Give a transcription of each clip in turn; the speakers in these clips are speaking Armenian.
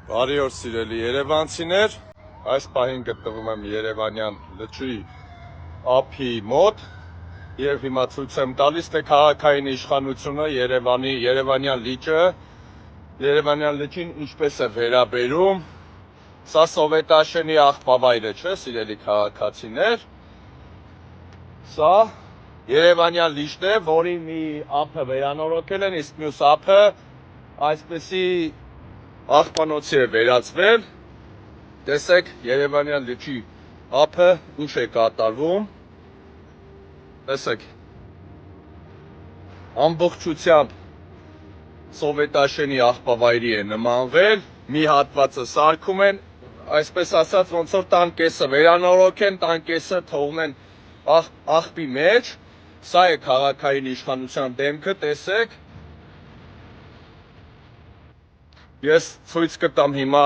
Բարի օր սիրելի երևանցիներ, այս պահին գտնվում եմ Երևանյան լճի ափի մոտ եւ հիմա ցույց եմ տալիս թե քաղաքային իշխանությունը Երևանյան լճին ինչպես է վերաբերում։ Սա Սովետաշենի աղբավայրը չէ, սիրելի քաղաքացիներ։ Սա Երևանյան լիճն է, որի մի ափը վերանորոգել են, իսկ մյուս ափը այսպեսի աղբանոցի է վերածվել։ Տեսեք Երևանյան լճի ափը ինչ է կատարվում։ Տեսեք ամբողջությամբ Սովետաշենի աղբավայրի է նմանվել, մի հատվածը սարքում են, այսպես ասած ոնց որ տան կեսը վերանորոգեն, տան կեսը թողնեն աղբի մեջ։ Սա է քաղաքային իշխանության դեմքը, տեսեք։ Ես ցույց կտամ հիմա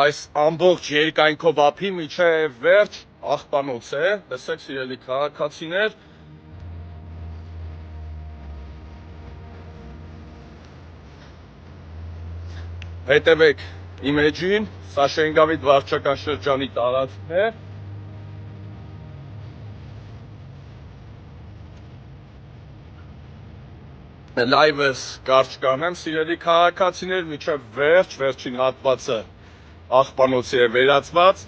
այս ամբողջ երկայնքով ափի միջև վերջ աղբանոց է, տեսեք սիրելի քաղաքացիներ։ Հետևեք իմ էջին, սա Շենգավիթ վարչական շրջանի տարածքն է։ Լայվս կարճ կանեմ, սիրելի քաղաքացիներ, մինչև վերջին հատվածը աղբանոցի է վերածված,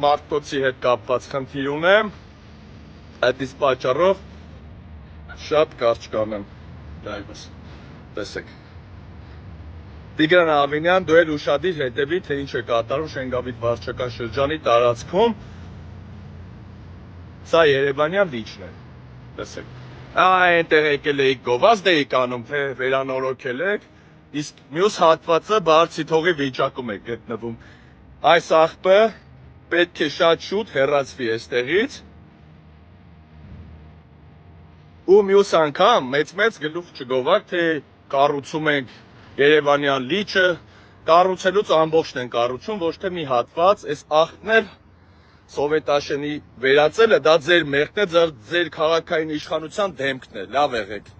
մարդկոցի հետ կապված խնդիր ունեմ, այդ իսկ պատճառով շատ կարճ կանեմ լայվս, տեսեք։ Տիգրան Ավինյան, դու էլ ուշադիր հետևի, թե ինչ է կատարում Շենգավիթ վարչական շրջանի տարածքում, սա Երևանյան լիճն է, տեսեք։ Այնտեղ եկել էիք գովազդ էիք անում, թե վերանորոգել եք, իսկ մյուս հատվածը բարձի թողի վիճակում է գտնվում։ Այս աղբը պետք է շատ շուտ հեռացվի այստեղից։ Ու մյուս անգամ մեծ գլուխ չգովակ, թե կառուցում ենք Երևանյան լիճը, կառուցելուց ամբողջն են կառուցում, ոչ թե մի հատված, այս աղբն էլ Սովետաշենի վերածելը դա ձեր մեղքն է, ձեր քաղաքային իշխանության դեմքն է, լավ եղեք։